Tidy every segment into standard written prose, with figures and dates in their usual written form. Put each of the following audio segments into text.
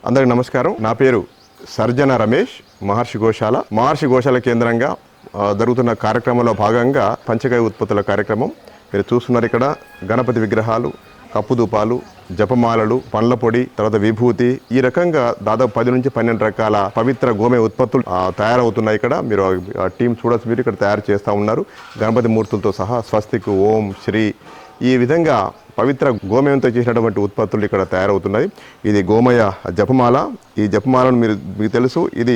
అందరికీ నమస్కారం. నా పేరు సర్జన రమేష్. మహర్షి గోశాల కేంద్రంగా జరుగుతున్న కార్యక్రమంలో భాగంగా పంచగవ్య ఉత్పత్తుల కార్యక్రమం మీరు చూస్తున్నారు. ఇక్కడ గణపతి విగ్రహాలు, కప్పుదూపాలు, జపమాలలు, పండ్ల పొడి, తర్వాత విభూతి, ఈ రకంగా దాదాపు 10 నుంచి 12 రకాల పవిత్ర గోమయ ఉత్పత్తులు తయారవుతున్నాయి. ఇక్కడ మీరు టీం చూడొచ్చు. మీరు ఇక్కడ తయారు చేస్తూ ఉన్నారు గణపతి మూర్తులతో సహా. స్వస్తిక్, ఓం, శ్రీ, ఈ విధంగా పవిత్ర గోమయంతో చేసినటువంటి ఉత్పత్తులు ఇక్కడ తయారవుతున్నాయి. ఇది గోమయ జపమాల. ఈ జపమాలను మీకు తెలుసు, ఇది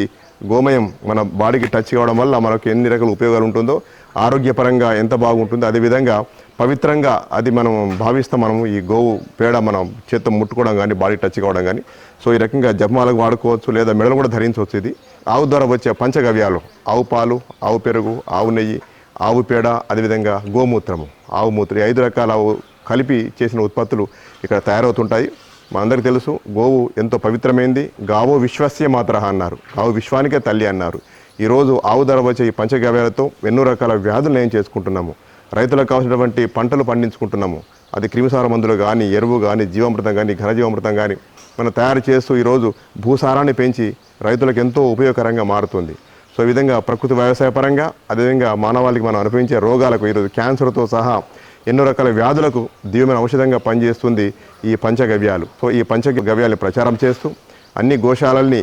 గోమయం మన బాడీకి టచ్ కావడం వల్ల మనకు ఎన్ని రకాల ఉపయోగాలు ఉంటుందో, ఆరోగ్యపరంగా ఎంత బాగుంటుందో, అదేవిధంగా పవిత్రంగా అది మనం భావిస్తాం. మనము ఈ గోవు పేడ మనం చేత్తో ముట్టుకోవడం కానీ, బాడీ టచ్ కావడం కానీ, సో ఈ రకంగా జపమాలకు వాడుకోవచ్చు, లేదా మెడలు కూడా ధరించవచ్చు. ఇది ఆవు ద్వారా వచ్చే పంచగవ్యాలు, ఆవు పాలు, ఆవు పెరుగు, ఆవు నెయ్యి, ఆవు పేడ, అదేవిధంగా గోమూత్రము, ఆవు మూత్రం, 5 రకాల కలిపి చేసిన ఉత్పత్తులు ఇక్కడ తయారవుతుంటాయి. మనందరికీ తెలుసు, గోవు ఎంతో పవిత్రమైంది. గావో విశ్వస్య మాతరః అన్నారు, గావు విశ్వానికే తల్లి అన్నారు. ఈరోజు ఆవు ధర వచ్చే ఈ పంచగవ్యాలతో ఎన్నో రకాల వ్యాధులు నయం చేసుకుంటున్నాము. రైతులకు కావాల్సినటువంటి పంటలు పండించుకుంటున్నాము. అది క్రిమిసార మందులు కానీ, ఎరువు కానీ, జీవామృతం కానీ, ఘనజీవామృతం కానీ మనం తయారు చేస్తూ ఈరోజు భూసారాన్ని పెంచి రైతులకు ఎంతో ఉపయోగకరంగా మారుతుంది. సో ఈ విధంగా ప్రకృతి వ్యవసాయ పరంగా, అదేవిధంగా మానవాళికి మనం అనుభవించే రోగాలకు, ఈరోజు క్యాన్సర్తో సహా ఎన్నో రకాల వ్యాధులకు దివ్యమైన ఔషధంగా పనిచేస్తుంది ఈ పంచగవ్యాలు. సో ఈ పంచగవ్యాలని ప్రచారం చేస్తూ అన్ని గోశాలల్ని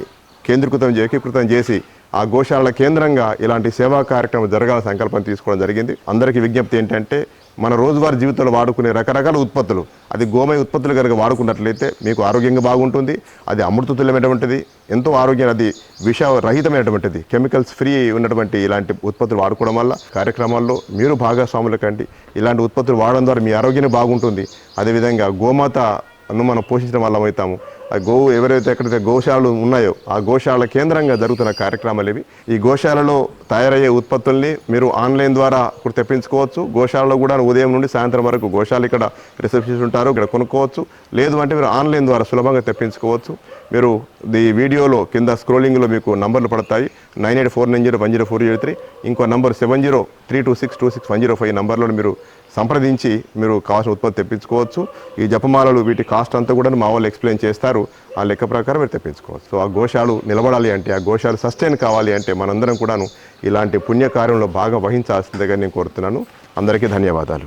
ఏకీకృతం చేసి ఆ గోశాలల కేంద్రంగా ఇలాంటి సేవా కార్యక్రమం జరగాలని సంకల్పం తీసుకోవడం జరిగింది. అందరికీ విజ్ఞప్తి ఏంటంటే, మన రోజువారీ జీవితంలో వాడుకునే రకరకాల ఉత్పత్తులు, అది గోమయ ఉత్పత్తులు కనుక వాడుకున్నట్లయితే మీకు ఆరోగ్యంగా బాగుంటుంది. అది అమృతతుల్యమైనటువంటిది, ఎంతో ఆరోగ్యం, అది విషరహితమైనటువంటిది, కెమికల్స్ ఫ్రీ ఉన్నటువంటి ఇలాంటి ఉత్పత్తులు వాడుకోవడం వల్ల కార్యక్రమాల్లో మీరు భాగస్వాములు కండి. ఇలాంటి ఉత్పత్తులు వాడడం ద్వారా మీ ఆరోగ్యం బాగుంటుంది. అదేవిధంగా గోమాతను మనం పోషించడం వల్ల అవుతాము. ఆ గోవు ఎవరైతే ఎక్కడైతే గోశాలలు ఉన్నాయో ఆ గోశాల కేంద్రంగా జరుగుతున్న కార్యక్రమాలు ఇవి. ఈ గోశాలలో తయారయ్యే ఉత్పత్తుల్ని మీరు ఆన్లైన్ ద్వారా ఇప్పుడు తెప్పించుకోవచ్చు. గోశాలలో కూడా ఉదయం నుండి సాయంత్రం వరకు గోశాల ఇక్కడ రిసెప్షనిస్ట్ ఉంటారు, ఇక్కడ కొనుక్కోవచ్చు. లేదు అంటే మీరు ఆన్లైన్ ద్వారా సులభంగా తెప్పించుకోవచ్చు. మీరు ఈ వీడియోలో కింద స్క్రోలింగ్లో మీకు నంబర్లు పడతాయి. 9849010483, ఇంకో నంబర్ 7032626105 నంబర్లో మీరు సంప్రదించి మీరు కావాల్సిన ఉత్పత్తి తెప్పించుకోవచ్చు. ఈ జపమాలలు వీటి కాస్ట్ అంతా కూడా మా వాళ్ళు ఎక్స్ప్లెయిన్ చేస్తారు. ఆ లెక్క ప్రకారం మీరు తెప్పించుకోవచ్చు. సో ఆ గోశాలు నిలబడాలి అంటే, ఆ గోశాలు సస్టైన్ కావాలి అంటే మనందరం కూడాను ఇలాంటి పుణ్యకార్యంలో భాగం వహించాల్సిందిగా నేను కోరుతున్నాను. అందరికీ ధన్యవాదాలు.